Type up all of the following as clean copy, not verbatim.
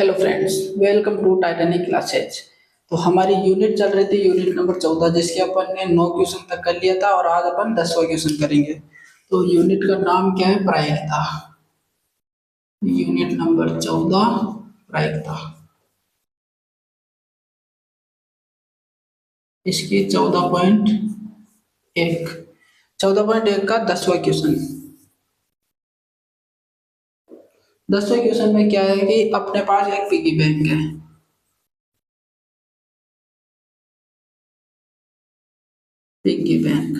Hello friends, welcome to Titanic classes. तो हमारी unit चल रही थी, यूनिट नंबर 14, जिसके अपन ने 9 क्वेश्चन तक कर लिया था और आज अपन 10वां क्वेश्चन करेंगे। तो यूनिट का नाम क्या है? प्रायिकता। यूनिट नंबर 14, प्रायिकता। इसकी 14.1 14.1 का 10वां क्वेश्चन। 10वें क्वेश्चन में क्या है कि अपने पास एक पिगी बैंक है। पिगी बैंक,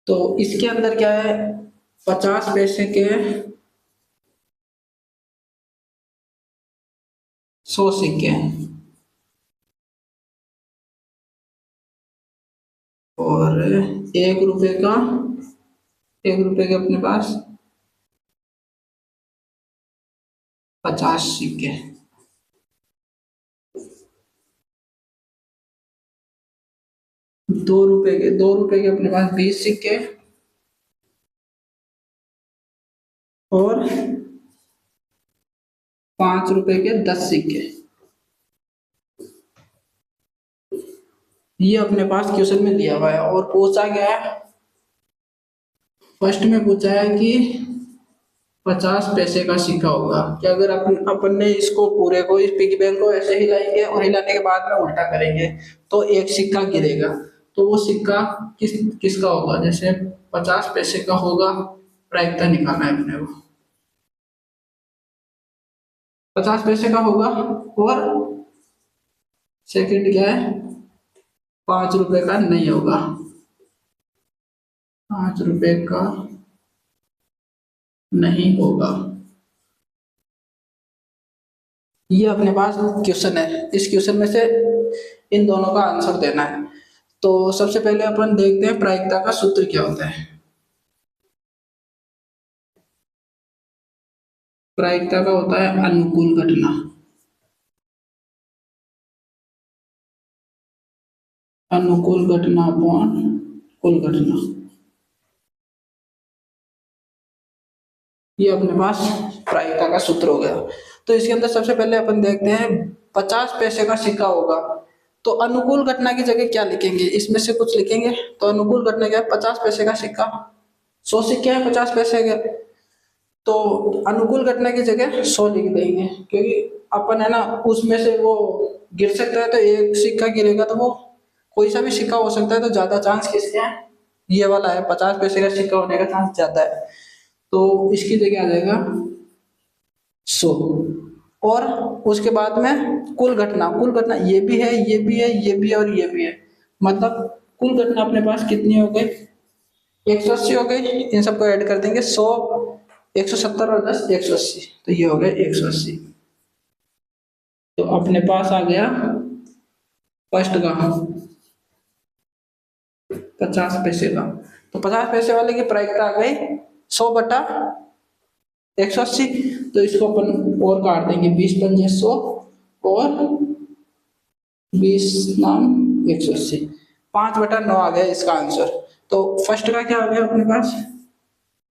तो इसके अंदर क्या है? 50 पैसे के 100 सिक्के हैं और 1 रुपए का 1 रुपए के अपने पास 50 सिक्के। 2 रुपए के अपने पास 20 सिक्के और 5 रुपए के 10 सिक्के। ये अपने पास क्वेश्चन में दिया हुआ है और पूछा गया है, फर्स्ट में पूछा है कि 50 पैसे का सिक्का होगा कि अगर अपन ने इसको पूरे को, इस पिगी बैंक को ऐसे हिलाएंगे और हिलाने के बाद में उल्टा करेंगे तो एक सिक्का गिरेगा। तो वो सिक्का किसका होगा? जैसे 50 पैसे का होगा, प्रायिकता निकालना है अपने को। 50 पैसे का होगा और सेकंड क्या है? 5 रुपए का नहीं होगा। 5 रुपए का नहीं होगा। ये अपने पास क्वेश्चन है। इस क्वेश्चन में से इन दोनों का आंसर देना है। तो सबसे पहले अपन देखते हैं प्रायिकता का सूत्र क्या होता है। प्रायिकता का होता है अनुकूल घटना। अनुकूल घटना अपॉन कुल घटना। ये अपने पास प्रायिकता का सूत्र हो गया। तो इसके अंदर सबसे पहले अपन देखते हैं 50 पैसे का सिक्का होगा तो अनुकूल घटना की जगह क्या लिखेंगे? इसमें से कुछ लिखेंगे। तो अनुकूल घटना क्या है? 50 पैसे का सिक्का, 100 सिक्के हैं 50 पैसे के, तो अनुकूल घटना की जगह 100 लिख देंगे क्योंकि अपन है ना, उसमें से वो गिर सकता है। तो एक सिक्का गिरेगा तो वो कोई सा भी सिक्का हो सकता है, तो ज्यादा चांस किसके है? ये वाला है, 50 पैसे का सिक्का होने का चांस ज्यादा है। तो इसकी जगह आ जाएगा 100। और उसके बाद में कुल घटना ये भी है, ये भी है, ये भी है और ये भी है। मतलब कुल घटना अपने पास कितनी हो गई? 180 हो गई। इन सबको ऐड कर देंगे, 100, 170 और 10 180, तो ये हो गया 180। तो अपने पास आ गया फर्स्ट का 50 पैसे का। तो 50 पैसे वाले की प्रायिकता आ गई 100 बटा 180। तो इसको अपन और काट देंगे, 20 पंजे 100 और 20 नाम 180। 5 बटा 9 आ गया इसका आंसर। तो फर्स्ट का क्या आ गया अपने पास?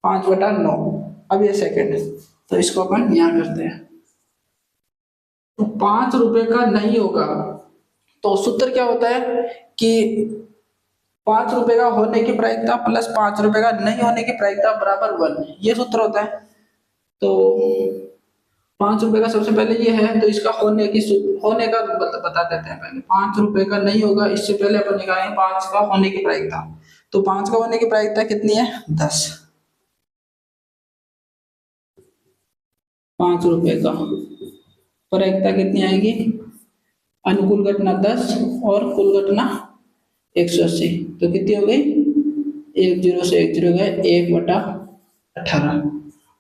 5 बटा 9। अब ये सेकंड है, तो इसको अपन यहाँ करते हैं। तो 5 रुपए का नहीं होगा, तो सूत्र क्या होता है कि 5 रुपए का होने की प्रायिकता प्लस 5 रुपए का नहीं होने की प्रायिकता बराबर 1। ये सूत्र होता है। तो 5 रुपए का सबसे पहले ये है, तो इसका होने का मतलब बता देते हैं पहले। 5 रुपए का नहीं होगा, इससे पहले अपन निकालेंगे 5 का होने की प्रायिकता। तो 5 का होने की प्रायिकता कितनी है? 10। 5 रुपए का प्रायिकता कितनी आएगी? अनुकूल घटना 10 और कुल घटना 180, तो कितनी हो गई? 1 0 से 1 0 गए, 1 बटा 18।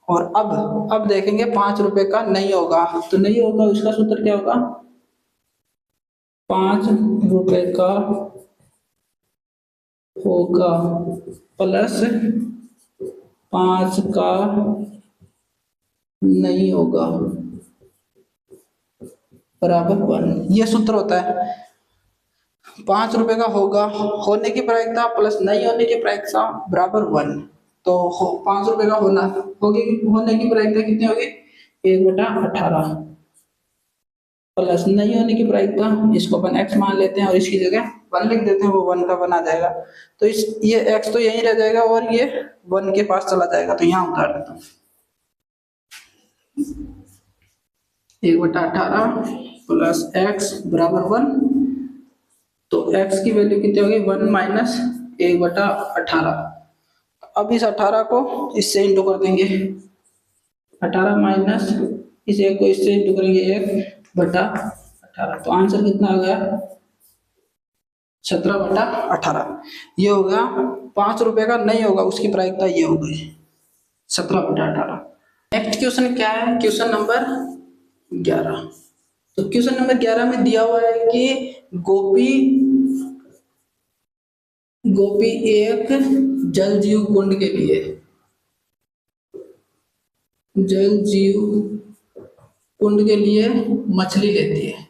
और अब देखेंगे 5 रुपए का नहीं होगा, तो नहीं होगा उसका सूत्र क्या होगा? 5 रुपए का होगा प्लस 5 का नहीं होगा बराबर 1। ये सूत्र होता है। 5 रुपए का होगा होने की प्रायिकता प्लस नहीं होने की प्रायिकता बराबर 1। तो 5 रुपए का होने की प्रायिकता कितनी होगी? 1/18 प्लस नहीं होने की प्रायिकता, इसको अपन x मान लेते हैं और इसकी जगह 1 लिख देते हैं, वो 1 का 1 आ जाएगा। तो इस ये x तो यहीं रह जाएगा और ये 1 के पास चला जाएगा, तो यहाँ उतार देता हूँ। 1/18 प्लस x बराबर 1, तो x की वैल्यू कितनी होगी 1 माइनस 1/18। अब इस 18 को इससे इंटू कर देंगे, 18 माइनस इस 1 को इससे इंटू करेंगे 1/18, तो आंसर कितना आ गया 17/18। ये हो गया 5 रुपए का, नहीं होगा उसकी प्रायिकता ये हो गई 17/18। नेक्स्ट क्वेश्चन क्या है, क्वेश्चन नंबर 11। तो क्वेश्चन नंबर 11 में दिया हुआ है कि गोपी एक जल जीव कुंड के लिए मछली लेती है,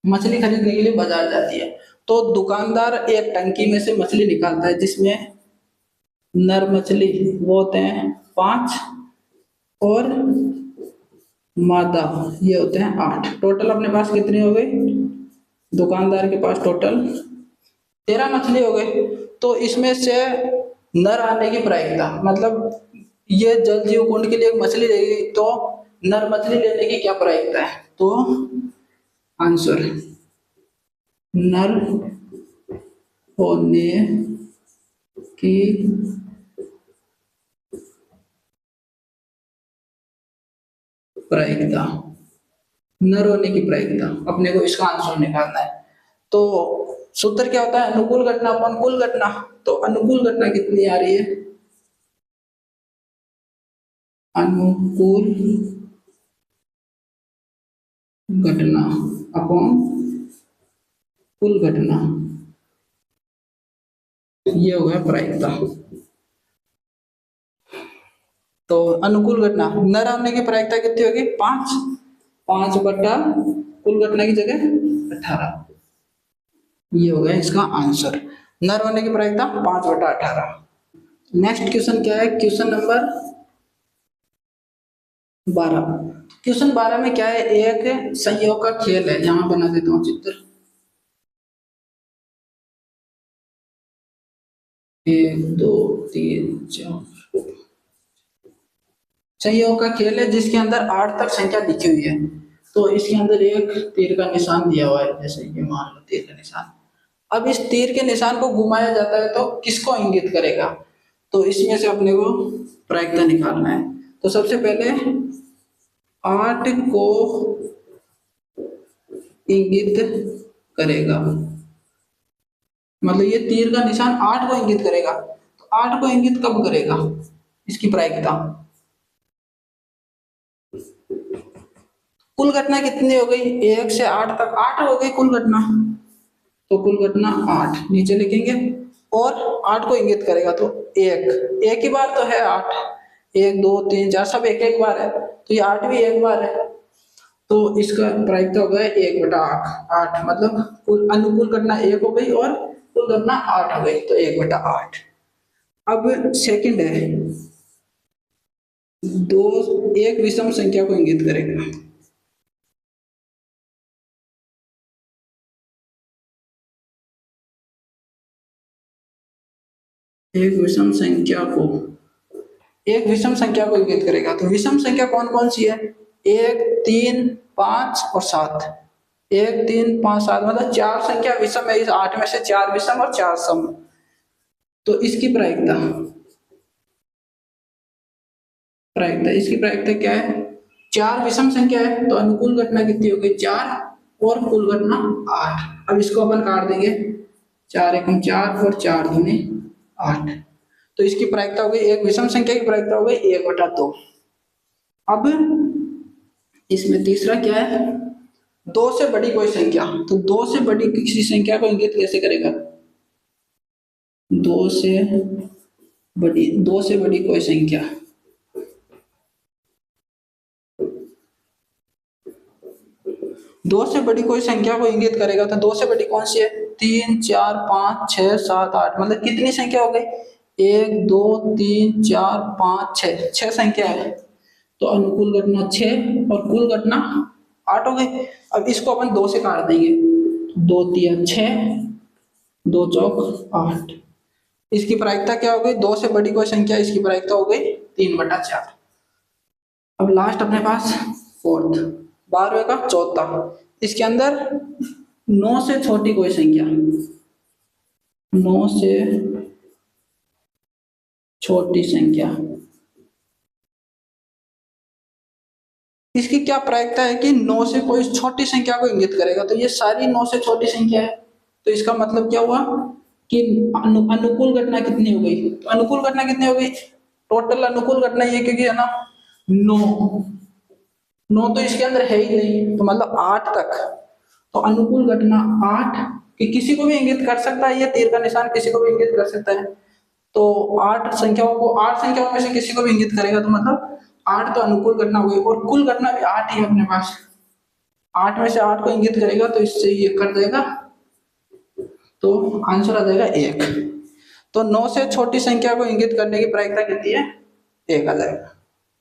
मछली खरीदने के लिए बाजार जाती है। तो दुकानदार एक टंकी में से मछली निकालता है जिसमें नर मछली वो होते हैं 5 और मादा ये होते हैं 8। टोटल अपने पास कितनी हो गई, दुकानदार के पास टोटल 13 मछली हो गई। तो इसमें से नर आने की प्रायिकता, मतलब ये जल जीव कुंड के लिए एक मछली लेगी तो नर मछली लेने की क्या प्रायिकता है, तो आंसर नर होने की प्रायिकता, नर होने की प्रायिकता, अपने को इसका आंसर निकालना है। तो सूत्र क्या होता है, अनुकूल घटना अपॉन कुल घटना। तो अनुकूल घटना कितनी आ रही है, अनुकूल घटना अपॉन कुल घटना, ये हो गया प्रायिकता। तो अनुकूल घटना नर होने की प्रायिकता कितनी होगी 5 बटा कुल घटना की जगह 18, ये हो गया इसका आंसर। नर होने की प्रायिकता 5/18। नेक्स्ट क्वेश्चन क्या है, क्वेश्चन नंबर 12। क्वेश्चन 12 में क्या है, एक संयोग का खेल है, यहां बना देता हूं चित्र, 1 2 3 4 संयोग का खेल है जिसके अंदर 8 तक संख्या लिखी हुई है। तो इसके अंदर एक तीर का निशान दिया हुआ है, जैसे ये मान लो तीर का निशान। अब इस तीर के निशान को घुमाया जाता है तो किसको इंगित करेगा, तो इसमें से अपने को प्रायिकता निकालना है। तो सबसे पहले 8 को इंगित करेगा, मतलब ये तीर का निशान 8 को इंगित करेगा। तो 8 को इंगित कब करेगा, इसकी प्रायिकता। कुल घटना कितनी हो गई, 1 से 8 तक 8 हो गई कुल घटना, तो कुल घटना 8 नीचे लिखेंगे और 8 को इंगित करेगा तो एक ही बार तो है 8, 1 2 3 4 सब एक बार है, तो ये 8 भी एक बार है। तो इसका प्रायिकता हो गया 1/8, मतलब कुल अनुकूल घटना 1 हो गई और कुल घटना 8 हो गई, तो 1/8। अब सेकंड है, एक विषम संख्या को इंगित करेगा, एक विषम संख्या को इंगित करेगा। तो विषम संख्या कौन कौन सी है, 1 3 5 और 7, 1 3 5 7, मतलब 4 संख्या विषम है, इस 8 में से 4 विषम और 4 सम। तो इसकी प्रायिकता इसकी प्रायिकता क्या है, 4 विषम संख्या है तो अनुकूल घटना कितनी हो गई 4 और कुल घटना 8। अब इसको अपन काट देंगे, 4 एकम 4 और 4 दूनी 8, तो इसकी प्रायिकता हो गई, एक विषम संख्या की प्रायिकता हो गई 1/2। अब इसमें तीसरा क्या है, 2 से बड़ी कोई संख्या, तो 2 से बड़ी किसी संख्या को इंगित कैसे करेगा, 2 से बड़ी कोई संख्या, दो से बड़ी कोई संख्या को इंगित करेगा। तो 2 से बड़ी कौन सी है, 3 4 5 6 7 8, मतलब कितनी संख्या हो गई, 1 2 3 4 5 6 संख्या है। तो अनुकूल घटना 6 और कुल घटना 8 हो गई। अब इसको अपन 2 से काट देंगे, 2 तिया 6, 2 चौक 8। इसकी प्रायिकता क्या हो गई, 2 से बड़ी कोई संख्या, इसकी प्रायिकता हो गई 3/4। अब लास्ट अपने पास फोर्थ, 12वें का चौथा, इसके अंदर 9 से छोटी कोई संख्या, 9 से छोटी संख्या, इसकी क्या प्रायिकता है कि 9 से कोई छोटी संख्या को इंगित करेगा। तो ये सारी 9 से छोटी संख्या है, तो इसका मतलब क्या हुआ कि अनुकूल घटना कितनी हो गई। तो अनुकूल घटना कितनी हो गई, टोटल अनुकूल घटना ये, क्योंकि है ना 9 तो इसके अंदर है ही नहीं, तो मतलब 8 तक। तो अनुकूल घटना 8 कि किसी को भी इंगित कर सकता है, ये तीर का निशान किसी को भी इंगित कर सकता है। तो 8 संख्याओं में से किसी को भी इंगित करेगा, तो मतलब 8 तो अनुकूल घटना हुई, और कुल घटना भी 8 ही है अपने पास। 8 में से 8 को इंगित करेगा तो इससे ये कर देगा, तो आंसर आ जाएगा 1। तो 9 से छोटी संख्या को इंगित करने की प्रायिकता कितनी है, 1 आ जाएगा।